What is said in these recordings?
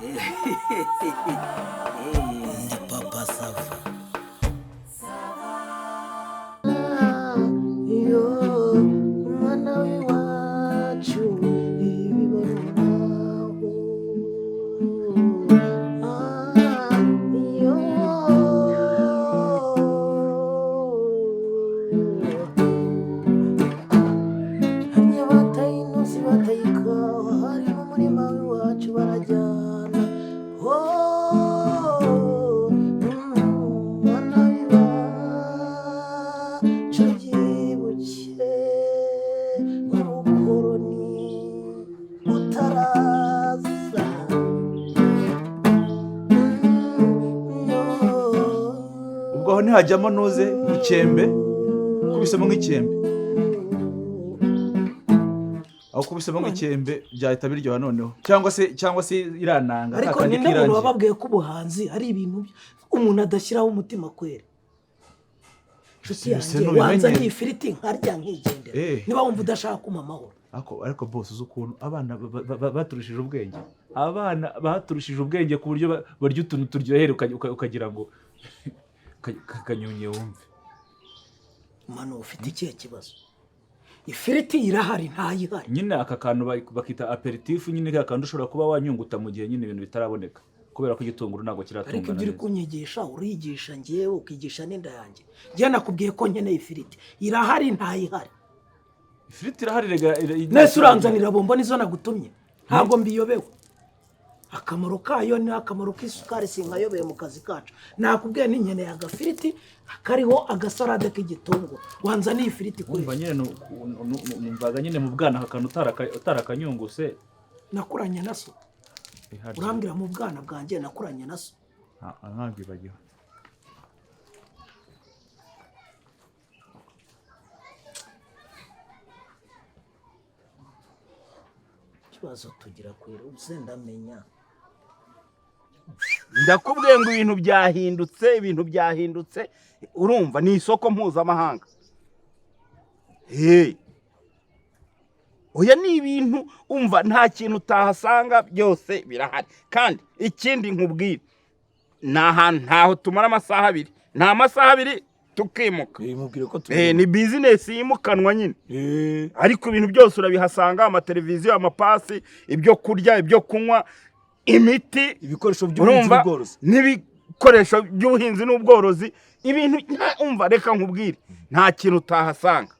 Ndi papa Sava. Yo mwana w'iwacu ibibona yo nyabataye inosi batayikawa hari mu murima w'iwacu barajyana mwana w'iwacu byibuke ubukoroni butaraza ubwo aho ntihajyamo nuze ikembe kubisemo nk'ikembe aho kubisemo nk'ikembe byahita biryoha noneho cyangwa se irananga ariko ni n'umuntu wababwiye ko ubuhanzi ari ibintu umuntu adashyiraho umutima kwera nshuti yanjye wanza nk'ifiriti nkarya nkigendera niba wumva udashaka kuma amahoro ariko bose uzi ukuntu abana baturushije ubwenge abana baturushije ubwenge ku buryo barya utuntu turyohera ukagira ngo kanyonye wumve mano ufite ikihe kibazo ifiriti irahari ntayihari nyine aka kantu bakita aperitif nyine ka kantu ushobora kuba wanyunguta mu gihe nyine ibintu bitaraboneka kubera ko igitunguru ntabwo kiratungana ariko ibyo uri kunyigisha urigisha ngewe ukigisha n'inda yanjye njye nakubwiye ko nkeneye ifiriti irahari ntayihari ifiriti irahari rega nese uranzanira bombo nizo nagutumye ntabwo mbiyobewe akamaro kayo ni akamaro k'isukari sinkayobeye mu kazi kacu nakubwiye n'inkeneye agafiriti kariho agasarade k'igitunguru wanzaniye ifiriti kuri umva nyine numvaga nyine mu bwana akantu utarakanyunguse nakuranye na so urambwira mu bwana bwanjye nakuranye na so ntabwibagiwe ikibazo tugira kwera uze ndamenya ndakubwiye ngo ibintu byahindutse urumva ni isoko mpuzamahanga oya ni ibintu umva nta kintu utahasanga byose birahari kandi ikindi nkubwira ni ahantu ntaho tumara amasaha abiri nta masaha abiri tukimuka ni bizinesi yimukanwa nyine ariko ibintu byose urabihasanga amateleviziyo amapasi ibyo kurya ibyo kunywa imiti ibikoresho by'ubuhinzi n'ubworozi n'ibikoresho by'ubuhinzi n'ubworozi ibintu umva reka nkubwire nta kintu utahasanga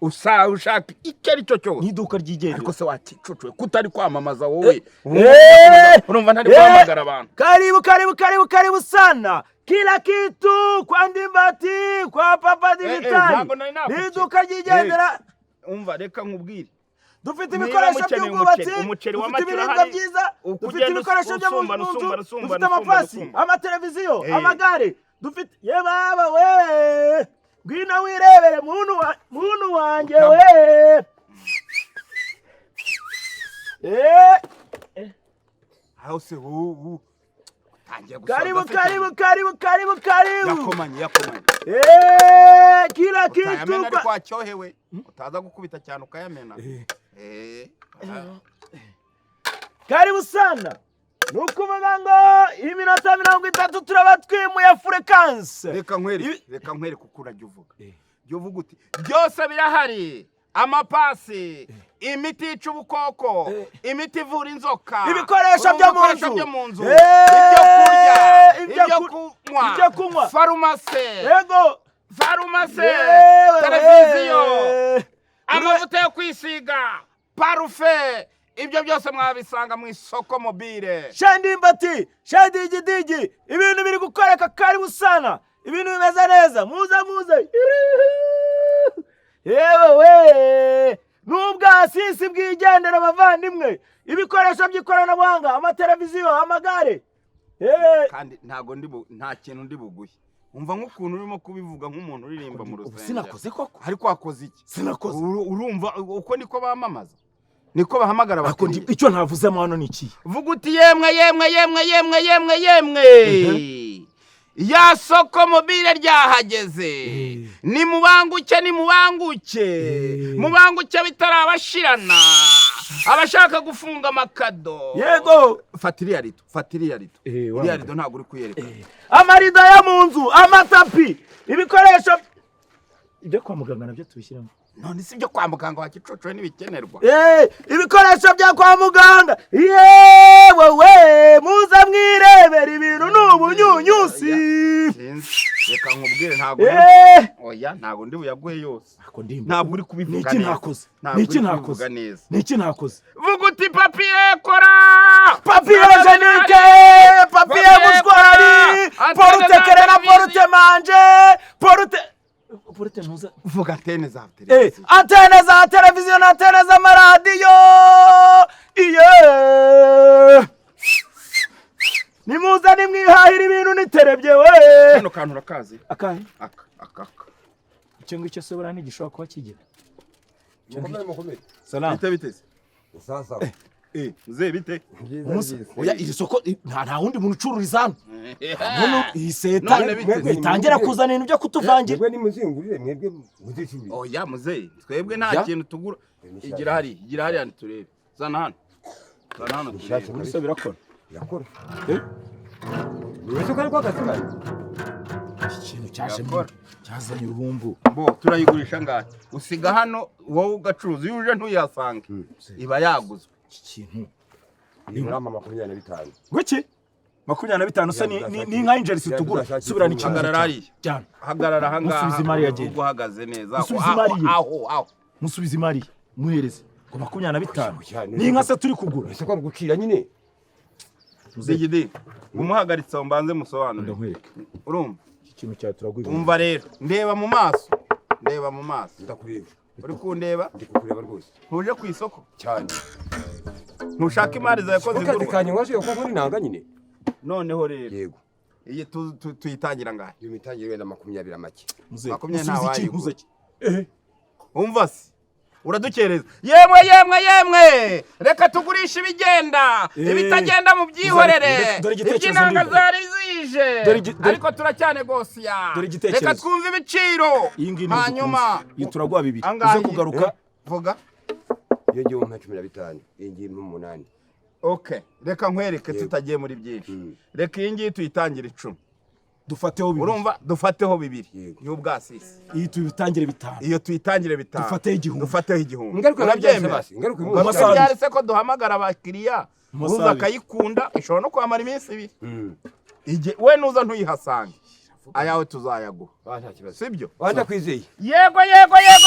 ushaka icyo ari cyo cyose n'iduka ryigenga ariko se wakicucuwe kutari kwamamaza wowe urumva ntari guhamagara abantu karibu sana kila kitu kwa Ndimbati kwa Papa Digitali n'iduka ryigendera umva reka nkubwire dufite ibikoresho by'ubwubatsi dufite ibiribwa byiza dufite ibikoresho byo mu nzu dufite amapasi amateleviziyo amagare dufite ye baba we ngwino wirebere muntu wanjye we aho se karibu yakomanye kila kitu utayamena ariko wacyohewe utaza gukubita cyane ukayamena karibu sana nukuvuga ngo iminota 30 turaba twimuye frequency reka nkwere kuko urajya uvuga uti byose birahari amapasi imiti yica ubukoko imiti ivura inzoka ibikoresho byo mu nzu ibyo kurya ibyo kunywa farumasi televiziyo amavuta yo kwisiga parufe ibyo byose mwabisanga mu isoko mobile Ndimbati Digidigi ibintu biri gukoreka karibu sana ibintu bimeze neza muze yewe n'ubwasisi bwigendera abavandimwe ibikoresho by'ikoranabuhanga amateleviziyo amagare kandi nta kintu ndi buguhe umva nk'ukuntu urimo kubivuga nk'umuntu uririmba mu rusengero sinakoze koko ariko wakoze iki sinakoze urumva uko niko bamamaza niko bahamagara bakiriya icyo ntavuzemo hano ni iki vuga uti yemwe ya soko mobile ryahageze ni mubanguke mubanguke bitarabashirana abashaka gufunga amakado yego fatiriya rito iriya rido ntabwo uri kuyerekana amarido yo mu nzu amatapi ibikoresho ibyo kwa muganga nabyo tubishyiramo none si ibyo kwa muganga wakicocoye n'ibikenerwa ibikoresho bya kwa muganga yewe muze mwirebera ibintu n'ubunyunyusi reka nkubwire ntabwo ndi buyaguhe yose ntabwo uri kubivuga neza niki nakoze vuga uti papiye kora papiye jenike papiye mushwari porute kerera porute manje porute ntuza vuga antene za televiziyo na antene z'amaradiyo nimuze nimwihahira ibintu niterebye we hano kantu urakazi akahe aka icyo ngicyo se buriya ntigishobora kuba kigira salamu biteze sasa muze bite oya iri soko nta wundi muntu ucururiza hano none iyi seta itangira kuzana ibintu byo kutuvangira mwebwe nimuzingurire mwebwe muzicururize oya muze twebwe nta kintu tugura igira hari hano turebe zana hano bisa birakora yakora niwese ko ariko akazi ikintu cyazanye uruhumbu turayigurisha ngahe usiga hano wowe ugacuruza iyo uje ntuyasange iba yaguzwe iki kintu ni ngama 25 gwiki 25 se ni nka injerisi tugura subira ni hagarara hariya cyane hagarara ahangaha musubiza imari yagenda uhagaze neza aho musubiza imari muhereze ngo 25 ni nka se turi kugura ese ko gucira nyine Zigidi umuhagaritse mbanze musobanure ndakwereka urumva ikintu cya turagwiba umva rero ndeba mu maso ndakureba uri kundeba ndikukureba rwose ntuje ku isoko cyane ntushaka imari zawe ko zigurwa akazi kanye waje ko muri nanga nyine noneho rero yego iyi tuyitangira ngahe iyo mitangire wenda 20 make makumyabiri ntawayigura umva se uradukereza yemwe reka tugurisha ibigenda ibitagenda mu byihorere iby'inanga zari zije ariko turacyane gose reka twumve ibiciro hanyuma turagwa bibiri uze kugaruka vuga iyo ngiye mu 15 iyo ngiye mu 8 okay reka nkwereke tutagiye muri byinshi reka iyi ngiyi tuyitangire 10 dufateho bibiri urumva dufateho bibiri y'ubwasisi iyi tuyitangire 5 iyo tuyitangire 5 dufateho igihumbi ngaruka nabyemera ngaruka mu masaha byarese ko duhamagara abakiriya uza akayikunda ishobora no kwamara iminsi 2 we nuza ntuyihasange ayawe tuzayaguha nta kibazo sibyo wanda kwizeye yego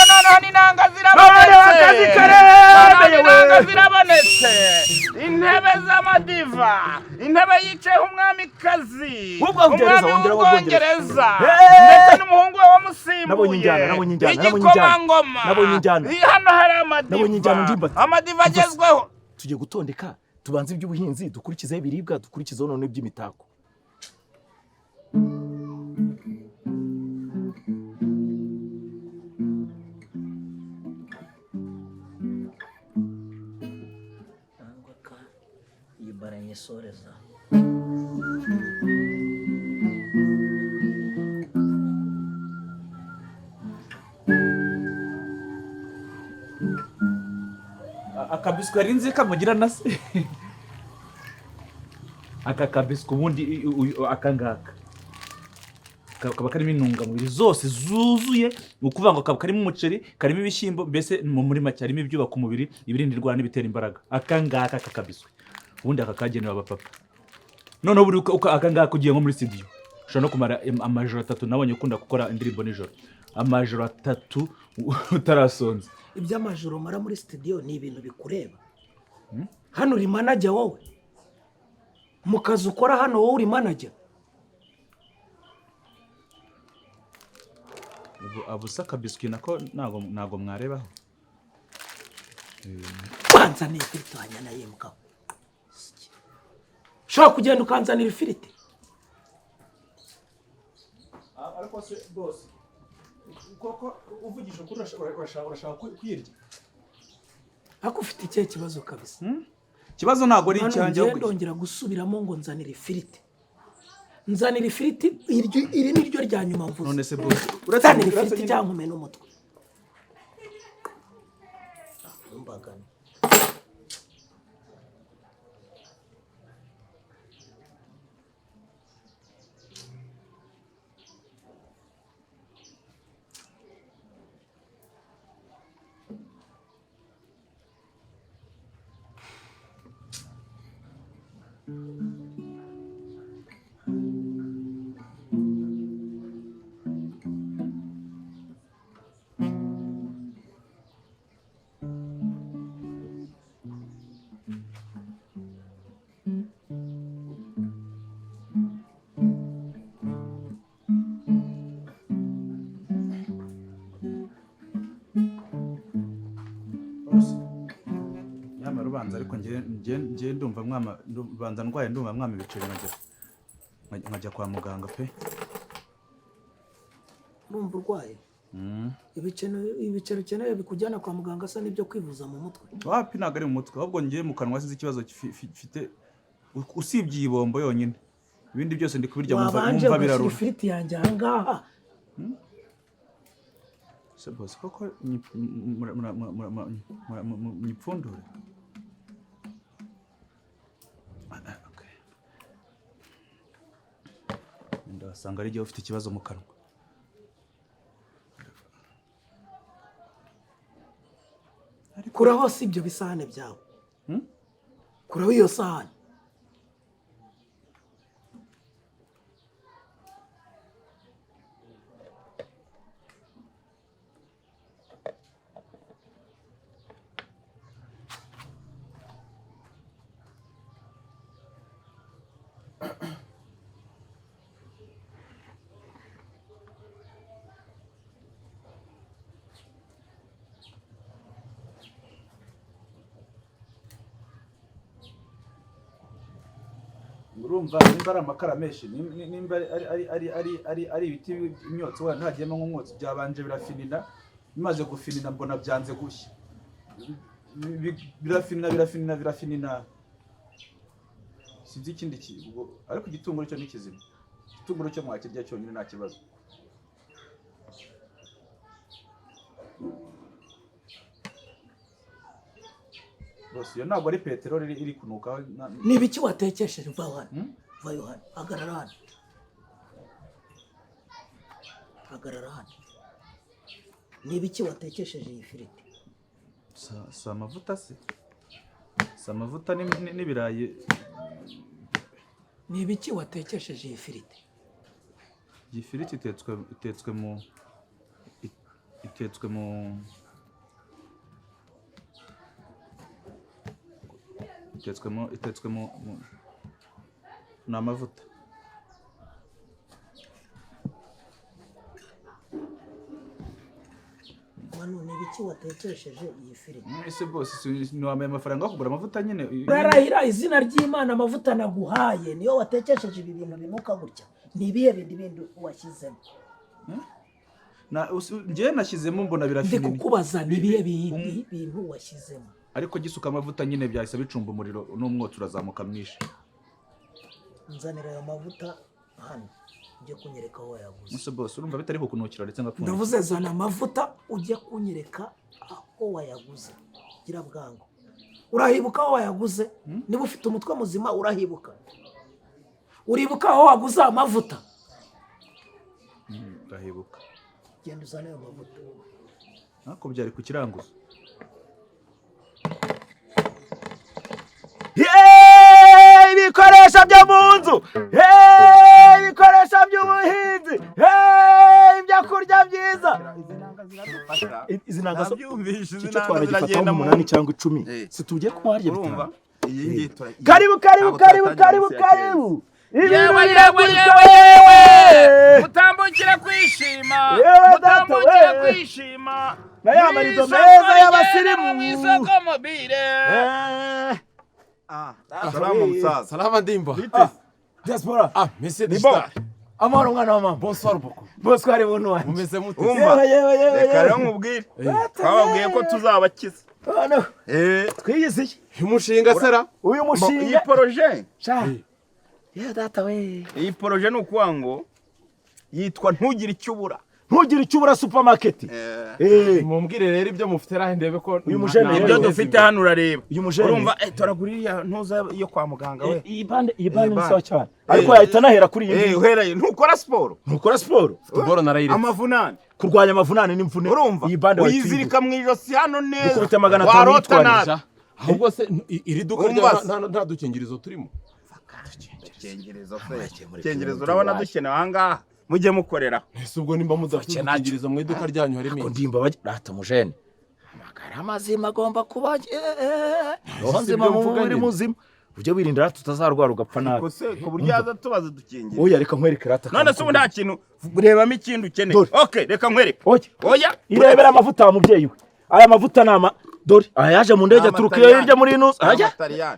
noneho n'inanga zirabonetse intebe z'amadiva intebe yicayeho umwamikazi umwami w'ubwongereza ndetse n'umuhungu we wamusimbuye igikomangoma hano hari amadiva agezweho tugiye gutondeka tubanze iby'ubuhinzi dukurikizeho ibiribwa dukurikizeho none iby'imitako Soreza akabiswi arinze kamugira na se aka kabiswi ubundi akangaka kaba karimo intungamubiri zose zuzuye ukuvuga ngo kaba karimo umuceri karimo ibishyimbo mbese muri make harimo ibyubaka umubiri ibirinda indwara n'ibitera imbaraga akangaka kakabiswi ubundi akakagenewe abapapa noneho buri akangaka ugiye nko muri studio ushobora no kumara amajoro 3 nabonye ukunda gukora indirimbo nijoro amajoro 3 utarasonza iby'amajoro mara muri studio ni ibintu bikureba hano uri manager wowe mu kazi ukora hano wowe uri manager abusa kabiswi nako nago mwarebaho kwanza ni ifitanya na yemka shaka kugenda ukanzanira ifiriti ariko se boss koko uvugisha kuri urashaka kwirya ako ufite icyo kibazo kabisa kibazo nago ari icyanjye ndongera gusubiramo ngo nzanira ifiriti nzanira ifiriti iri niryo rya nyuma mvuze none se boss uratsanira ifiriti cyangwa umena umutwe Ubanza ariko ngiye ndumva banza ndwaye ndumva mwama ibiceri nkajya kwa muganga pe. Urumva urwaye? Ibiceri ukeneye bikujyana kwa muganga asa n'ibyo kwivuza mu mutwe? Wapi ntabwo ari mu mutwe, ahubwo ngiye mu kanwa size ikibazo gifite usibye ibombo yonyine. Ibindi byose ndi kubirya mumva birarura. Ifiriti yanjye ahangaha. Sebose koko nyipfundure. Ndasanga ari igihe ufite ikibazo mu kanwa. Kuraho si ibyo bisahane byawe. Kuraho iyo sahane. Urumva nimba ari amakara menshi nimba ari ibiti imyotsi wa ntagiyemo nk'umwotsi byabanje birafinina bimaze gufinina mbona byanze gushya birafinina sinzi ikindi kintu ariko igitunguru cyo nikizima igitunguru cyo mwakirya cyonyine nta kibazo. Bose yo ntabwo ari peteroli iri kunuka. Ni ibiki watekesheje va Yohana hagarara hano. Hagarara hano. Ni ibiki watekesheje iyi firiti? Sa amavuta se. Sa amavuta n'ibirayi. Ni ibiki watekesheje iyi firiti? Iyi firiti itetswe mu n'amavuta. Manu ni ibiki watekesheje iyi firiti? Ese boss ni wambaye amafaranga yo kugura amavuta nyine. Urarahira izina ry'Imana amavuta naguhaye niyo watekesheje ibi bintu binuka gutya. Ni ibihe bindi washyizemo? Ngiye nashyizemo mbona birafinina. Ndi kukubaza ni ibihe bintu washyizemo? Ariko gisuka amavuta nyine byahise bicumba umuriro n'umwotsi urazamuka mwinshi. Nzanira ayo mavuta hano ujye kunyereka aho wayaguze. Muse boss urumva bitari kukunukira ndetse ngapfunda. Ndavuze zana amavuta ujye kunyereka aho wayaguze. Gira bwangu. Urahibuka aho wayaguze? Niba ufite umutwe muzima urahibuka. Uribuka aho waguze amavuta? Ndahibuka. Genda uzane ayo mavuta. Nako byari ku kiranguzo. Ibikoresho byo mu nzu, ibikoresho by'ubuhinzi, ibyo kurya byiza. Izi nanga icyo twaragifata mu 8 cyangwa 10 situgiye kuharya bitanga. Karibu. Yewe mutambukira kwishima na ya marido meza y'abasirimu mwisoko mobile. Salama musaza. Salama ndimba. Diaspora. Monsieur Digital. Amahoro mwana wa mama. Bonsoir beaucoup. Bonsoir bono wanjye. Mumeze mute? Yewe. Reka rero nkubwire. Twababwiye ko tuzabakiza. Hano. Twiyiziye. Umushinga sera. Uyu mushinga. Iyi projet. Yewe data we. Iyi projet nukuvuga ngo yitwa ntugire icyo ubura. Ntugire icyo ubura supermarket. Mumbwire rero ibyo mufite rahe ndebe ko uyu mujene ibyo dufite hano urareba. Uyu mujene. Urumva turagurira ntuza yo kwa muganga we. Iyi bande ni sawa cyane. Ariko yahita nahera kuri iyi. Uheraye ntukora siporo. Football narayire. Amavunane. Kurwanya amavunane n'imvune. Urumva? Iyi bande uyizirika mu ijosi hano neza. Ukubita 500 warota nabi. ahubwo se iri duka nta dukingirizo turimo. Ikengerezo urabona dukenewe ahangaha mujye mukorera. Ese ubwo nimba mudafite ukingirizo mu iduka ryanyu harimo ko ndimba rata mujene amagara mazima agomba kuba roho nzima mu mubiri muzima ujye wirinda rata tutazarwara ugapfa nabi ku buryo yaza tubaza dukingirizo. oya reka nkwereke rata none se ubu nta kintu urebamo ikindi ukeneye. Okay reka nkwereke. Oya irebera amavuta wa mubyeyi we aya mavuta nama dore aya yaje mu ndege Turukiya hirya muri ino ajya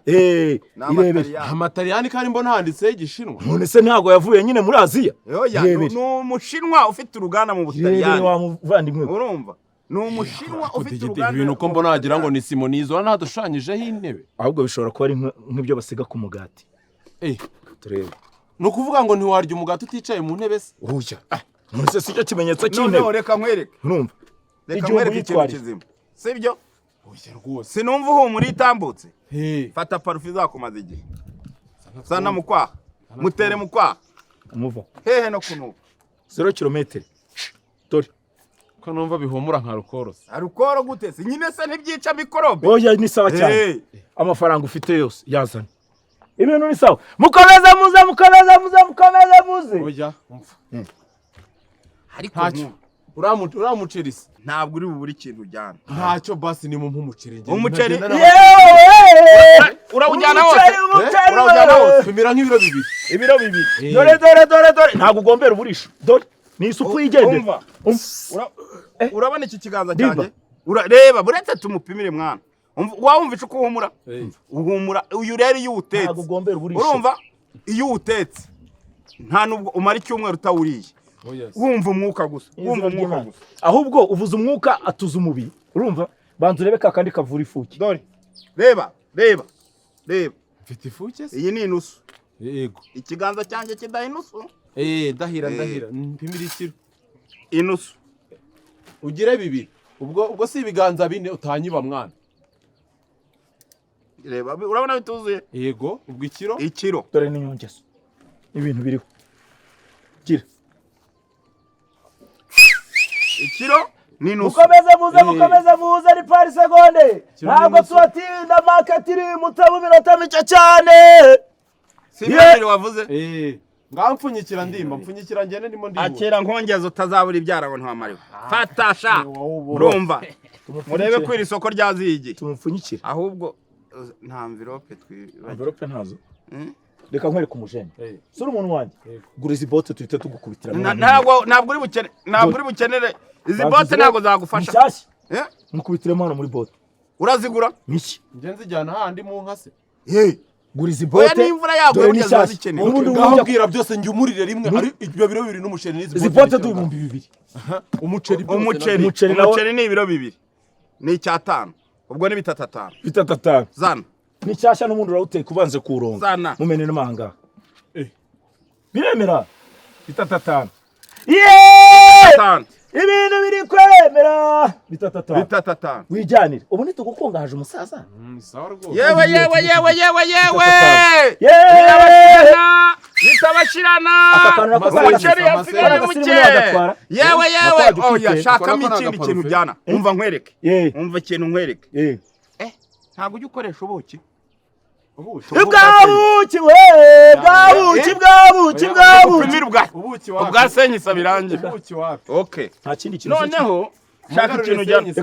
irebere amataliyani kandi mbona handitseho igishinwa. none se ntago yavuye nyine muri Aziya. oya ni umushinwa ufite uruganda mu Butaliyani wamuvandimwe urumva ni umushinwa ufite uruganda. ibintu uko mbona wagira ngo ni simonizo ntadushanyijeho intebe ahubwo bishobora kuba ari nk'ibyo basiga ku mugati. turebe ni ukuvuga ngo ntiwarya umugati uticaye mu ntebe se. oya none se sicyo kimenyetso cy'intebe. none reka nkwereke. urumva reka nkwereke ikintu kizima sibyo. oya rwose sinumva uhumura itambutse. fata parufe zakumaze igihe sana mu kwaha mutere mu kwaha umuva hehe no kunuka 0 kilometero. dore ko numva bihumura nka rukorose. arukoro gute se nyine se ntibyica mikorobe. oya ni sawa cyane amafaranga ufite yose yazana ibintu ni sawa. mukomeze muze. oya umva ariko uramucerisa ntabwo uri buburi ikintu ujyana. ntacyo basi ni mu umuceri. umuceri yewe urawujyana wose. urawujyana wose pimira nk'ibiro bibiri. ibiro bibiri. dore ntabwo ugombera uburisho. dore ni isuku yigendera. urabona iki kiganza cyanjye urareba buretse tumupimire mwana. wawumvisha uko uhumura. uhumura uyu rero iyo utetse ntabwo ugombera uburisho. urumva iyo utetse nta nubwo umara icyumweru utawuriye. wumva umwuka gusa. ahubwo uvuza umwuka atuza umubiri. urumva banza urebe ka kandi kavura ifuki. dore reba mfite ifuke se. iyi ni inusu. yego ikiganza cyanjye kidaha inusu. ndahira mpimira ikiro inusu ugire bibiri. ubwo si ibiganza bine utanyiba mwana. reba urabona bituzuye. yego ubwo ikiro dore n'inyongezo ibintu biriho gira ikiro ni nusu. mukomeze muze ni pari segonde ntabwo tubatinda market iri mutabu minota mike cyane. sibyo wavuze. ngampfunyikira ndimba mpfunyikira ngene ndimo ndimo. akera nkongeza utazabura ibyarago ntwamariwe. fatasha urumva murebe ko iri soko ryazigi. tumupfunyikira ahubwo nta envelope envelope ntazo. reka nkwereke umujene. sura umuntu wanjye gura izi bote tuhite tugukubitira. ntabwo uri bukenere izi bote ntabwo zagufasha. nshyashya mukubitiremo hano muri bote. urazigura miki nge nzijyana handi mu nkase. gura izi bote. oya n'imvura yaguye burya zazikeneye. ngahubwira byose njye umurire rimwe ari ibyo biro bibiri n'umuceri n'izi izi bote duhumbi bibiri. umuceri ni ibiro bibiri ni icyatanu ubwo ni bitatu zana ni cyashya n'umuntu urawuteka ubanze kuronga zana mumene n'amahanga. biremera bitatu. ibintu biri kwemera bitatu wijyanire. ubu nitugukungahaje umusaza. sawa rwose. yewe bitabashirana umuceri yasigaye muke. yewe oya shakamo ikindi kintu ujyana. umva nkwereke. umva ikintu nkwereke. ntabwo ujya ukoresha ubuki. bwabuki ubwa senyisa birangiye. okay nta kindi kintu. noneho shaka ikintu ujyana.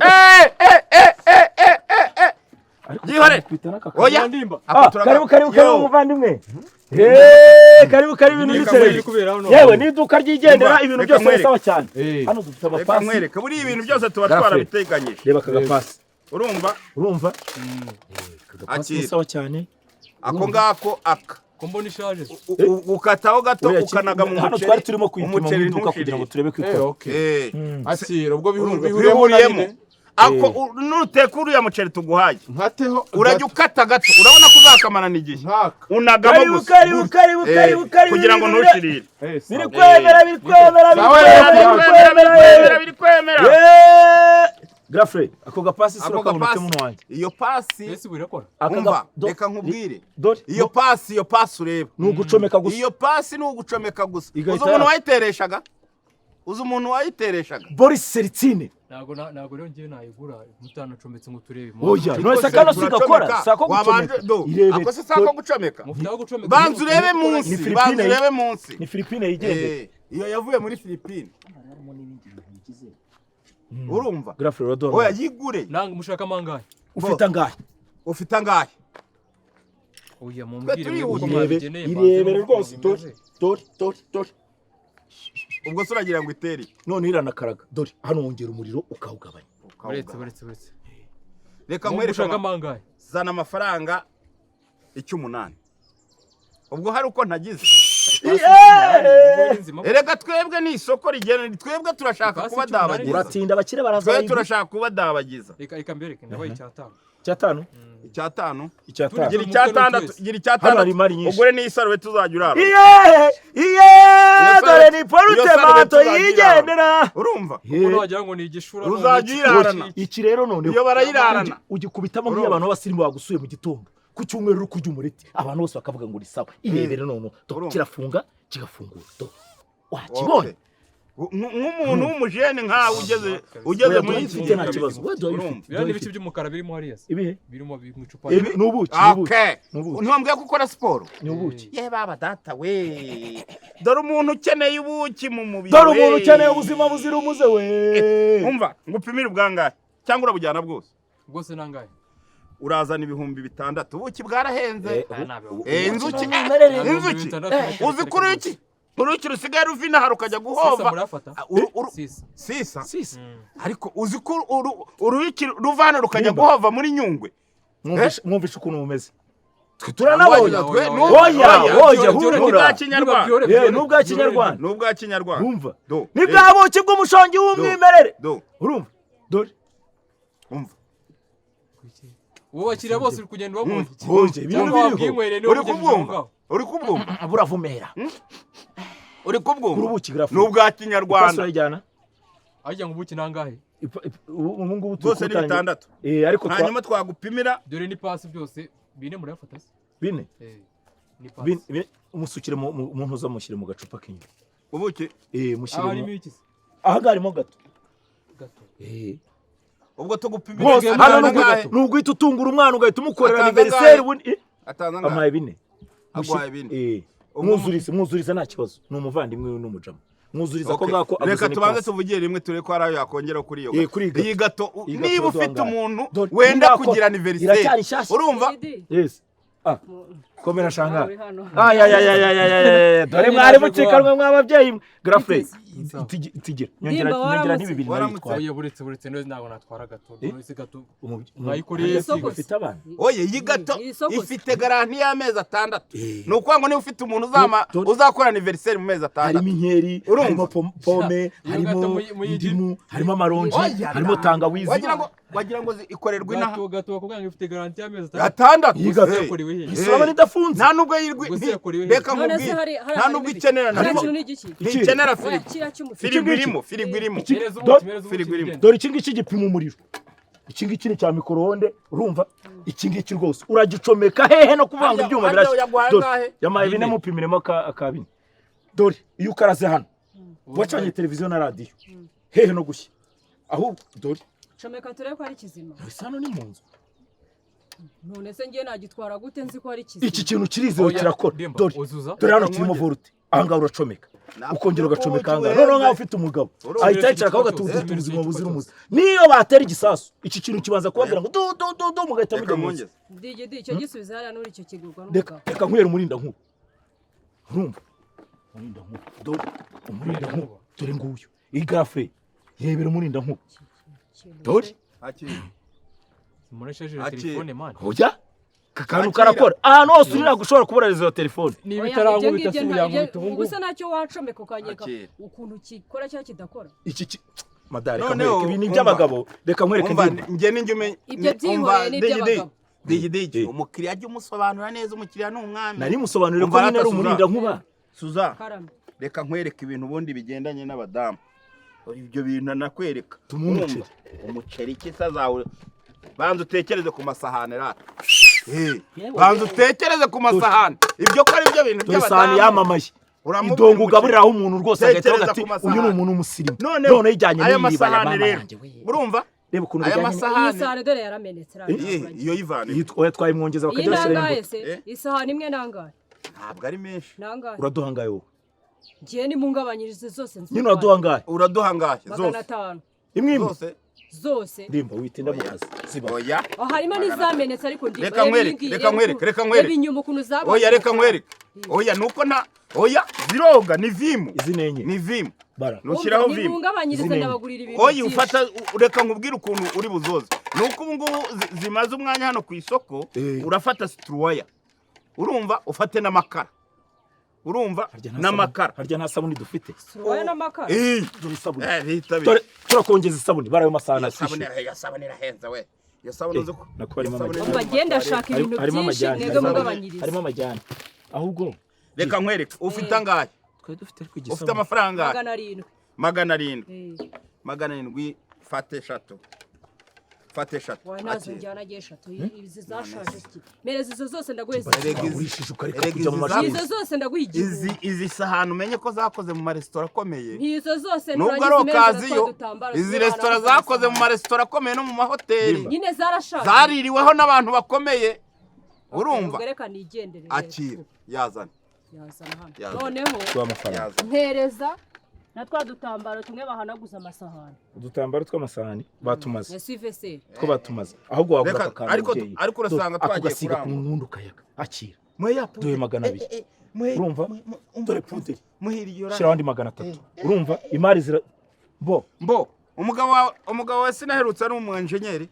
Gihore. Oya. Karibu muvandimwe. Karibu ibintu bitse. Yewe ni iduka ryigendera ibintu byose sawa cyane. Hano dufite abapasi. Nkwereka buri ibintu byose tuba twarabiteganyije. Reba kagapasi. Urumva? Akiri sawa cyane. Ako ngako aka. Kombona ishaje. Ukataho gato ukanaga mu muceri. Hano twari turimo kwipima mu iduka kugira ngo turebe ko akira ubwo bihuriyemo. Ako nuteka uriya muceri tuguhaye. Nkateho urajya ukata gato. Urabona ko uzakamana n'igihe. Unagamo gusa. Karibu kugira ngo ntushirire. Biri kwemera. Grafre, ako gapasi sura kabonetse mu wanjye. Iyo pasi ese birakora. Umva, reka nkubwire. Iyo pasi ureba. Nugucomeka gusa. Iyo pasi nugucomeka gusa. Uzo umuntu wayitereshaga. uzi umuntu wayitereshaga Boris Seritsine ntabwo rero ngiye nayigura mutanacometse ngo turebe oya none se kano sigakora sako gucomeka ako se sako gucomeka banzu urebe munsi ni Philippine yigende iyo yavuye muri Philippine urumva Graf Rodon oya yigure nanga mushaka mangahe ufite angahe oya mumbwire irebere rwose dore ubwo se uragira ngo itere none iranakaraga dore hano wongera umuriro ukawugabanya uretse reka nkwereka mushaka mangahe zana amafaranga 8 ubwo hari uko ntagize erega twebwe ni isoko rigena twebwe turashaka kuba dabagiza uratinda abakire baraza twebwe turashaka kuba dabagiza reka mbereke ndabaye icyatanu gira icyatandatu ugure n'isarube tuzajya urara dore ni porute mato yigendera urumva uko wagira ngo ni igishura uzajya uyirarana iki rero none iyo barayirarana ugikubitamo nk'abantu b'abasirimu bagusuye mu gitondo ku cyumweru uri kurya umureti abantu bose bakavuga ngo ni sawa irebere none kirafunga kigafungura wakibonye nk'umuntu w'umujene nkawe ugeze muri iki gihe nta kibazo biriya ni ibiki by'umukara birimo hariya birimo mu icupa n'ubuki ntibambwiye ko ukora siporo ni ubuki ye baba data we dore umuntu ukeneye ubuki mu mubiri dore umuntu ukeneye ubuzima buzira umuze we umva ngupimire ubwangahe cyangwa urabujyana bwose nangahe urazana 6,000 ubuki bwarahenze inzuki uzi kuri iki uruki rusigaye ruvina harukajya guhova sisa ariko uzi ko uruki ruvana rukajya guhova muri Nyungwe mwumvishe ukuntu mumeze turanabonye oya n'ubwa kinyarwanda n'ubwa kinyarwanda umva ni bwa buki bw'umushongi w'umwimerere urumva dore umva wowe bakiriya bose uri kugenda ubabonye uri kubwumva buravumera uri kubwumva urubuki grafu n'ubwa kinyarwanda ajyana ajya ngo ubuki nangahe ubu ngubu bose ni 6 ariko hanyuma twagupimira dore ni pasi byose bine murafata se bine ni pasi umusukire mu ntuza mushyire mu gacupa kinyi ubuki mushyire harimo iki se aha garimo gato ubwo tugupimira n'ugwita utungura umwana ugahita umukorera anniversaire amaye bine agwaye bine mwuzuriza nta kibazo ni umuvandimwe we n'umujama mwuzuriza ko ngako reka tubanze tuvugire rimwe ture ko arayo yakongera kuri iyo iyi gato niba ufite umuntu wenda kugira anniversaire urumva yes komera shanga dore mwari mucikanwe mw'ababyeyi grafre tigira nyongera n'ibibiri waramutse buretse neza ntabwo natwara gato none gato mwayikoreye ufite abana oye iyi gato ifite garanti y'amezi 6 ni ukwanga niba ufite umuntu uzakora anniversaire mu mezi 6 harimo inkeri harimo pome harimo indimu harimo amaronji harimo tangawizi wagira ngo ikorerwa inaha gato bakubwira ngo ifite garanti y'amezi 6 isaba idafunze nta nubwo reka mubwire nta nubwo ikenera ntikenera firigo irimo dore iki ngiki gipima umuriro iki ngiki ni cya mikoronde urumva iki ngiki rwose uragicomeka hehe no kuvanga ibyuma birashya yamaye bine mupimiremo akabine dore iyo ukaraze hano wacanye televiziyo na radio hehe no gushya ahubwo dore comeka turebe ko ari kizima hano ni mu nzu none se ngiye nagitwara gute nzi ko ari kizima iki kintu kirizewe kirakora dore hano kirimo volte ahangaha uracomeka ukongera ugacomeka ahangaha noneho nk'aho ufite umugabo ahita yicara akavuga ati ubu ubuzima buzira umuze niyo batera igisasu iki kintu kibanza kubabwira ngo do mugahita mujya mu nzu digidi icyo gisubiza hariya n'uri icyo kigurwa n'umugabo reka nkwere umurinda nkuba urumva umurinda nkuba dore umurinda nkuba dore nguyu iyi grafre yebera umurinda nkuba dore muresheje telefone man hoja kakantu karakora ahantu hose urira gushobora kuburariza iyo telefone ni bitarango bitasubira ngo bitubungu gusa nacyo wacomeka ukanyeka ukuntu kikora cyangwa kidakora iki madare kamwereka ibi ni by'abagabo reka nkwereke nge ninjye umenye ibyo byingoye ni by'abagabo digidi umukiriya ajye umusobanura neza umukiriya ni umwami nari musobanurire ko nyine ari umurinda nkuba suza reka nkwereke ibintu ubundi bigendanye n'abadamu ibyo bintu nakwereka umuceri kisa zawe banza utekereze ku masahane rata banza utekereze ku masahane ibyo ko ari byo bintu by'abadamu isahane yamamaye idongo ugaburira aho umuntu rwose agahita bagati uyu ni umuntu umusirimu none yijyanye n'iriba ya mama yanjye we urumva reba ukuntu aya bijyanye masahani isahani dore yaramenetse iyo yivane oya twayimwongeza bakajya bashyira imbuto isahani imwe nangahe ntabwo ari menshi nangahe uraduhangaye wowe ngiye nimungabanyirize zose nyine uraduhangaye uraduhangaye zose 500 imwe imwe zose ndimba witinda mu kazi ziba oya harimo n'izamenetse ariko ndimba reka nkwereke inyuma ukuntu zaba oya reka nkwereke oya nuko nta oya ziroga ni vimu izi nenye ni vimu bara nushyiraho vimu nimungabanyirize ndabagurira ibintu oya ufata reka nkubwire ukuntu uri buzoze nuko ubu ngubu zimaze umwanya hano ku isoko urafata situruwaya urumva ufate n'amakara urumva n'amakara harya nta sabuni dufite situruwaya n'amakara dore isabuni turakongeza isabuni barayo masahani asishe isabuni irahenze we iyo sabuni uzi ko bagenda ashaka ibintu byinshi mwebwe mugabanyirize harimo amajyane ahubwo reka nkwereke ufite angahe ufite amafaranga 700 fate eshatu nazo njyana eshatu izi zashaje mereza izo zose ndaguheza urishije ukareka kujya mu mashuri izo zose ndaguhigiye izi sahani umenye ko zakoze mu maresitora akomeye izo zose nubwo ari okaziyo izi resitora zakoze mu maresitora akomeye no mu mahoteli nyine zarashaje zaririweho n'abantu bakomeye urumva akira yazana hano noneho mpereza na twa dutambaro tumwe bahanaguza amasahani udutambaro tw'amasahani batumaze yasivese two batumaze ahubwo wagura akakana ariko urasanga twagiye kurangura ku ntundu kayaga akira dore 200 urumva dore puderi shira abandi 300 urumva imari zira bo umugabo we sinaherutse ari umwenjenyeri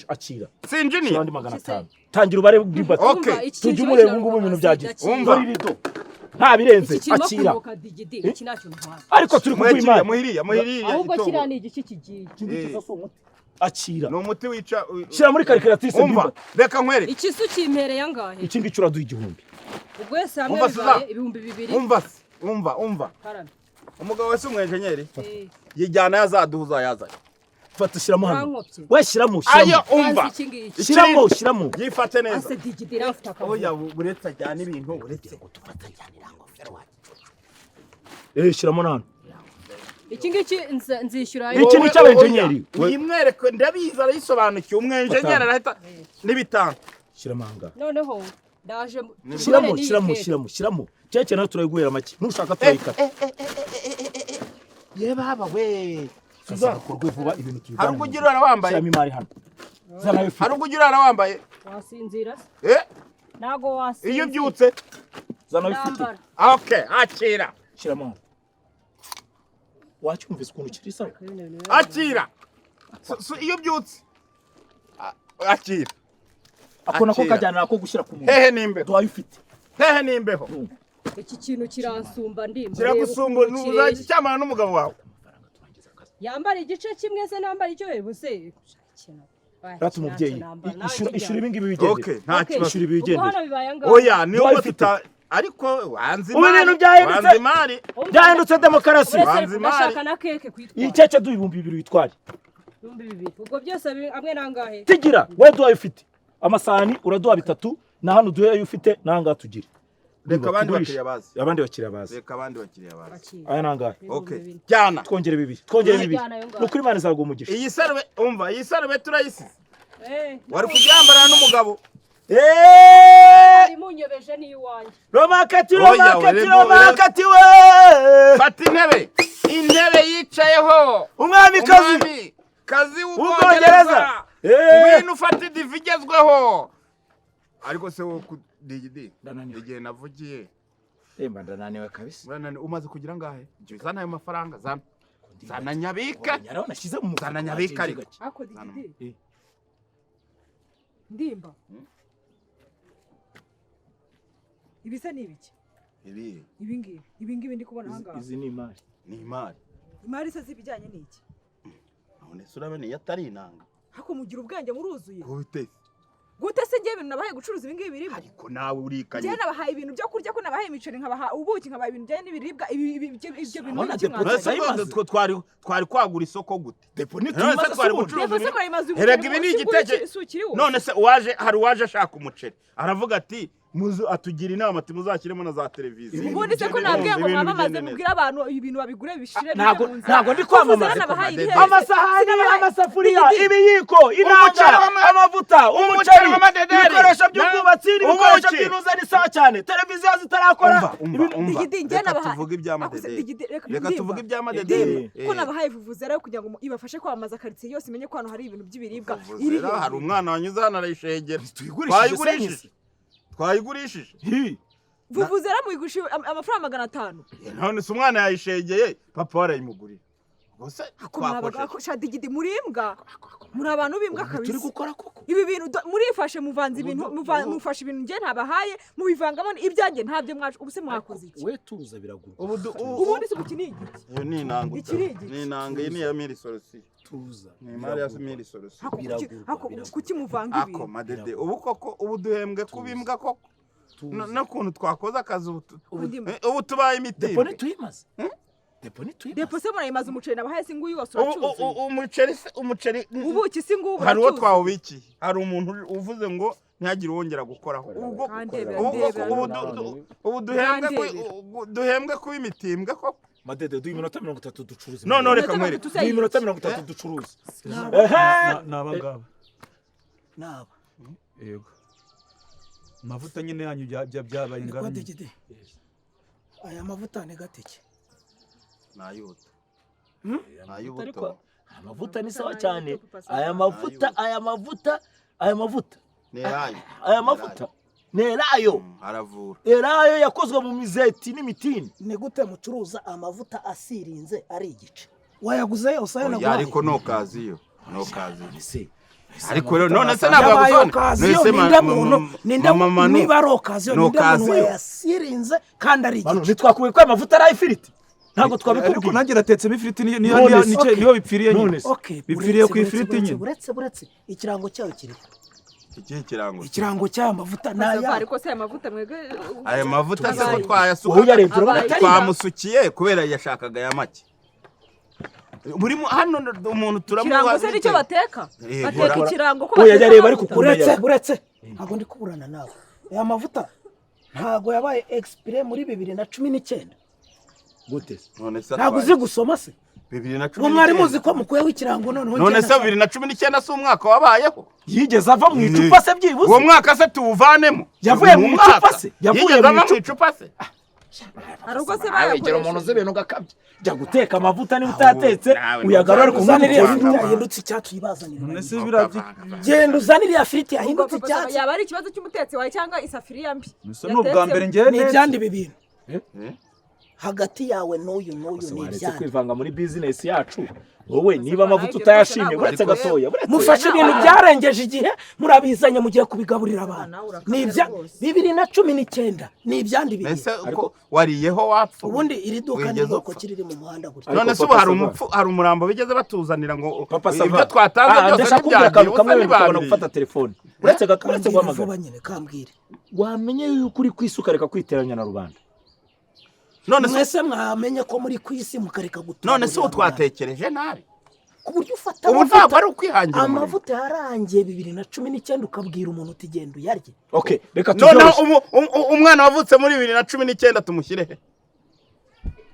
akira si engineer shira abandi 500 tangira ubare bw'ibati okay tujye umureba ngubu ibintu byagize umva rirido nta birenze akira ariko turi kuguha imana muhiriya ahubwo kiriya ni igiki kigiye akira ni umuti wica shyira muri calculatrice umva reka nkwereke ikisu kimpereye angahe iki ngiki uraduha 1000 ubwo wese hamwe bibaye 2000 umva umugabo wese umwenjenyeri yijyana yazaduhuza yazanye fata shyiramo hano we shyiramo ayo umva shyiramo yifate neza ase digidira afite akavuyo oya buretse ajyana ibintu buretse ngo tufatanyana ingofero wacu shyiramo nano iki ngiki nzishyura iki ni cy'abenjenyeri uyimwereke ndabiza arayisobanukiye umwenjenyeri arahita n'ibitanga shyiramo hanga noneho ndaje shyiramo cyeke nayo turayiguhera make nushaka turayikata ye baba we tuzakorwe vuba ibintu tubijyana hari ugira arawambaye cyami mari hano hari ugira arawambaye wasinzira nago wasinzira iyo byutse zana bifite okay akira shyiramo wacyumvise ukuntu kiri sawa akira iyo byutse akira akona ko kajyana nako gushyira ku muntu hehe nimbeho twayifite hehe nimbeho iki kintu kiransumba ndimba kiragusumba nuzacyamana n'umugabo wawe yambara igice kimwe se nambara icyo hebuse ratu mubyeyi ishuri ibi ngibi bigende okay nta kibazo ishuri bigende oya niyo tuta ariko wanzimari byahindutse demokarasi ndashaka na keke kwitwa icece du 2000 witware 2000 ubwo byose amwe nangahe tigira we duha ifite amasahani uraduha 3 na hano duhe ufite nanga tugire reka abandi bakiriya bazi reka abandi bakiriya bazi aya nangahe okay cyana twongere 2 nukuri imana izaguha umugisha iyi sarbe umva iyi sarbe turayisize wari kuryambarana n'umugabo munyobeje ni iwanjye romakati we fata intebe yicayeho umwami kazi w'ubwongereza ngwino ufata idivi igezweho ariko se wo digidi igihe navugiye ndananiwe kabisa umaze kugira ngahe zana ayo mafaranga zana nyabika nashize mu zana nyabika ariko ako digidi ndimba ibisa ni ibiki ibi ngibi ndi kubona ahangaha izi ni imari se zibijyanye n'iki none se urabona iyo atari inanga hako mugira ubwenge muruzuye gute se ngiye ibintu nabahaye gucuruza ibi ngibi biribwa ariko nawe urikanye njye nabahaye ibintu byo kurya ko nabahaye imiceri nkabaha ubuki nkabaha ibintu bijyanye n'ibiribwa ibyo bintu twari kwagura isoko gute depo twari gucuruza herega ibi ni igiteke none se hari uwaje ashaka umuceri aravuga ati atugira inama ati muzashyiremo na za televiziyo. Ubundi se ko nabwiye ngo mwamamaze mubwire abantu ibintu babigure bishire ntabwo ndi kwamamaza amasahani amasafuriya ibiyiko inanga amavuta umuceri ibikoresho by'ubwubatsi ibikoresho by'intuza ni sawa cyane televiziyo zitarakora reka tuvuge iby'amadederi ko nabahaye vuvuze rero kugira ngo ibafashe kwamamaza quartier yose imenye ko hano hari ibintu by'ibiribwa hari umwana wanyuze hano arayishegera twayigurishije vuvuze rero muyigurisha amafaranga 500 none se umwana yayishegeye papa warayimugurira bose shadigidi murimbwa muri abantu bimbwa kabisa turi gukora koko ibi bintu murifashe muvanze ibintu mufashe ibintu nge ntabahaye mubivangamo ibyanjye ntabyo mwaje ubuse mwakoze iki we tuza biragura ubundi se bukinigi ni inanga ni inanga ni ya miri solution tuza ni mari ya miri solution kuki muvanga ibi ako madede ubu koko ubu duhembwe kubimbwa koko nakuntu twakoze akazi ubu tubaye imitimba depone tuyimaze depo se murayimaze umuceri nabahaye singuyu wose uracuze umuceri ubuki singubu hari uwo twawubiki hari umuntu uvuze ngo ntihagire wongera gukoraho ubu duhembwe kuba imitimbwe koko madede duha iminota 30 ducuruza none reka mwere duha iminota 30 ducuruza naba yego mavuta nyine yanyu byabaye ingano aya mavuta ni gateke nayuta ariko amavuta ni sawa cyane aya mavuta nerayo aravura erayo yakozwe mu mizeti n'imitini ni gute mucuruza amavuta asirinze ari igice wayaguze yose ayo naguhaye ariko no kaziyo ariko rero none se ntabwo yagusona niba ari okaziyo nindamuntu yasirinze kandi ari igice ntitwakuye ko amavuta ari ifiriti ntabwo twabikubwiye ariko nanjye natetsemo ifiriti niyo bipfiriye nyine bipfiriye ku ifiriti nyine buretse ikirango cyayo kiri ikihe kirango ikirango cy'aya mavuta naya ariko se aya mavuta mwege aya mavuta se ko twayasuka twamusukiye kubera yashakaga ya make muri hano umuntu turamuha kirango se nicyo bateka bateka ikirango ko bateka yareba ariko buretse ntabwo ndi kuburana nawe aya mavuta ntabwo yabaye expire muri 2019 gute ntabwo uzi gusoma se 2019 mwari muzi ko mukuyeho ikirango none se 2019 si umwaka wabayeho yigeze ava mu icupa se byibuze uwo mwaka se tuwuvanemo yavuye mu icupa se yavuye mu icupa se ariko se bayakoresha umuntu z'ibintu gakabye jya guteka amavuta ni utatetse uyagarura ariko uzanire yahindutse icyatsi yibazanira none se biravye genda uzanire ya frite yahindutse icyatsi yaba ari ikibazo cy'umutetsi wawe cyangwa isafiriya mbi n'ubwa mbere ngiye ni ibyandi bibintu hagati yawe n'uyu ni ibyandi kwivanga muri business yacu wowe niba amavuta utayashimye buretse gatoya mufashe ibintu byarengeje igihe murabizanye mugiye kubigaburira abantu ni ibya 2019 ni ibyandi bibiri ariko wariyeho wapfa ubundi iri duka ni bwoko kiriri mu muhanda gutya none se hari umurambo bigeze batuzanira ngo ibyo twatanze byose n'ibyagiye kamwe bakabona gufata telefone buretse guhamagara nyine kambwire wamenye yuko uri kwisuka reka kwiteranya na rubanda none mwese mwamenye ko muri kwisi mukareka gutura none se utwatekereje nabi kuburyo ufata ubu ntabwo ari ukwihangira amavuta yarangiye 2019 ukabwira umuntu uti genda uyarye okay reka tujye umwana wavutse muri 2019 tumushyirehe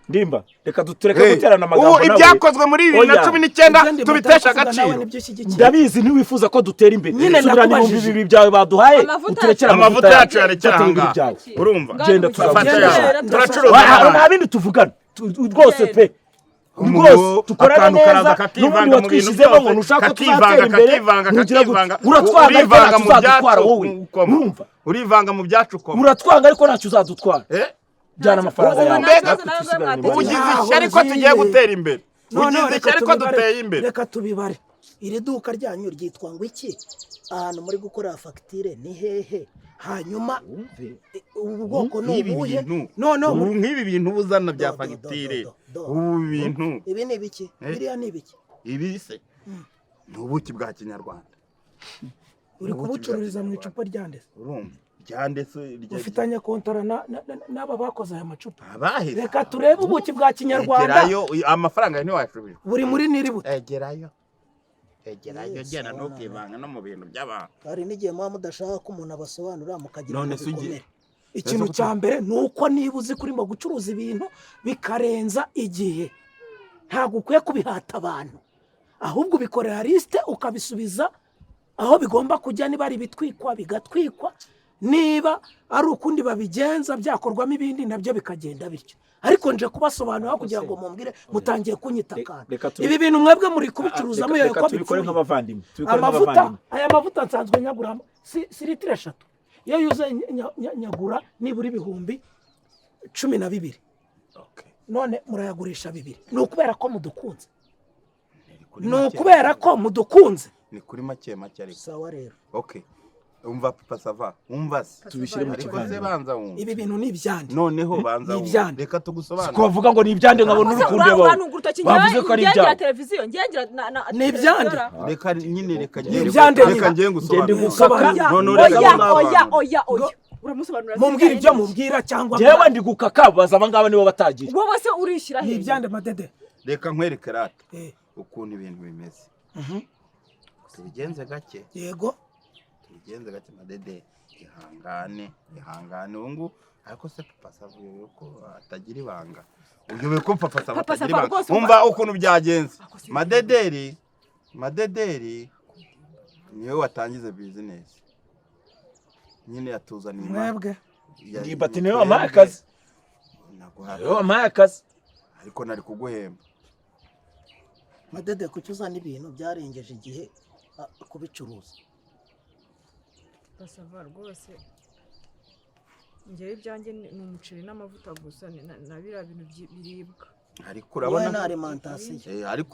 ndimba reka dutureke guterana amagambo nawe ibyakozwe muri 2019 tubitesha agaciro ndabizi ntiwifuza ko dutera imbere subirana ibihumbi bibiri byawe baduhaye uturekera amavuta yacu yarecyanga urumva genda turacuruza nta bindi tuvugana rwose pe rwose tukorana neza n'ubundi watwishyizemo ngo nushaka ko tuzatera imbere uratwanga ariko ntacyo uzadutwara wowe urumva urivanga mu byacu ukoma uratwanga ariko ntacyo uzadutwara jana amafaranga yawe ugize ishyari ko tugiye gutera imbere ugize ishyari ko duteye imbere reka tubibare iri duka ryanyu ryitwa ngo iki ahantu muri gukora fagitire ni hehe hanyuma ubu bwoko ni ubuhe ubu nk'ibi bintu uzana bya fagitire ubu bintu ibi ni ibiki biriya ni ibiki ibi se ni ubuki bwa kinyarwanda uri kubucururiza mu icupa ryandese urumva ryandese ufitanye kontara n'aba bakoze aya macupa abahise reka turebe ubuki bwa kinyarwanda amafaranga ntiwashubije buri muri niri buto egerayo egera ntukivanga no mu bintu by'abantu. Hari n'igihe muba mudashaka ko umuntu abasobanurira mukagira ngo bikomere. Ikintu cya mbere ni uko niba uzi kurimo gucuruza ibintu bikarenza igihe ntabwo ukwiye kubihata abantu, ahubwo ubikorera lisite ukabisubiza aho bigomba kujya. Niba ari ibitwikwa bigatwikwa, niba ari ukundi babigenza byakorwamo ibindi nabyo bikagenda bityo. Ariko nje kubasobanurira kugira ngo mumbwire mutangiye kunyitakana. Ibi bintu mwebwe muri kubicuruza muyoye ko tubikore nk'abavandimwe. Aya mavuta nsanzwe nyagura si litiro 3. Iyo yuze nyagura nibura ibihumbi 12. None murayagurisha 2. Ni ukubera ko mudukunze. Ni kuri make ariko. Sawa rero. Okay. Umva Papa Sava, umva se. Tubishyire mu kiganiro. Ibi bintu ni ibyande. Noneho banza wumva. Reka tugusobanura. Ko bavuga ngo ni ibyande nkabona urukundo bawe. Bavuze ko ari ibyande. Televiziyo ngengira ni ibyande. Reka nyine reka ngiye gusobanura. Oya. Uramusobanurira. Mumbwira ibyo mubwira cyangwa jewe ndi gukakabaza abangaba nibo batagira. Wowe se urishyira he? Ni ibyande Madede. Reka nkwereke rata. Ukuntu ibintu bimeze. Tubigenze gake. Yego. Tubigenze gake Madede. Ihangane ungu. Ariko se Papa Sava yuko atagira ibanga. Uyobe ko Papa Sava atagira ibanga. Umva ukuntu byagenze. Madederi niwe watangize business. Nyine yatuzaniye mwebwe. Ndibati niwe wamaye akazi. Niwe wamaye akazi. Ariko nari kuguhemba. Madede kucyuzana ibintu byarengeje igihe kubicuruza. Basava rwose ngewe ibyanjye ni umuceri n'amavuta gusa nabira bintu biribwa. Ariko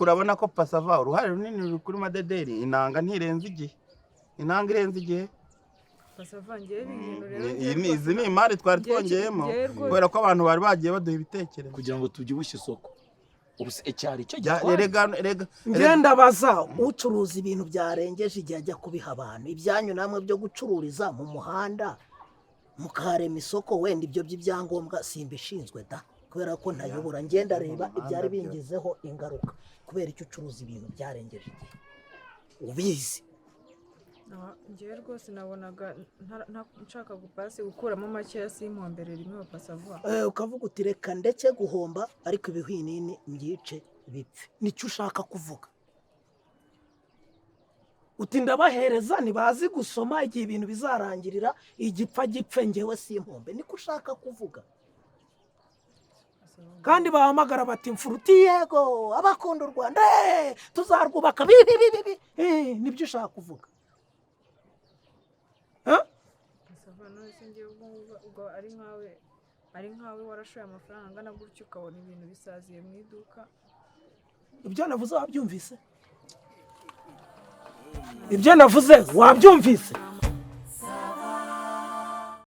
urabona ko Pasava uruhare runini ruri kuri Madederi. Inanga ntirenze igihe. Pasava ngewe ibintu rero izi ni imari twari twongeyemo kubera ko abantu bari bagiye baduha ibitekerezo kugira ngo tubyibushye isoko. Ubuse icyari cyo rega ngenda baza ucuruza ibintu byarengeje igihe ajya kubiha abantu. Ibyanyu namwe byo gucururiza mu muhanda mukarema isoko, wenda ibyo by'ibyangombwa simbishinzwe da, kubera ko ntayobora. Ngenda reba ibyari bingizeho ingaruka kubera icyo ucuruza ibintu byarengeje igihe ubizi. Ngewe rwose nabonaga nshaka gupasi gukuramo make ya simpombere rimwe Pasava. Ukavuga uti reka ndetse guhomba ariko ibihwinini mbyice bipfe. Nicyo ushaka kuvuga. Uti ndabahereza ntibazi gusoma igihe ibintu bizarangirira igipfa gipfe ngewe simpombe. Niko ushaka kuvuga. Kandi bahamagara bati mfuruti yego abakunda u Rwanda tuzarwubaka bibi. Nibyo ushaka kuvuga. Pasava none se ngewe ubwo ari nkawe warashoye amafaranga angana gutyo ukabona ibintu bisaziye mu iduka. Ibyo navuze wabyumvise?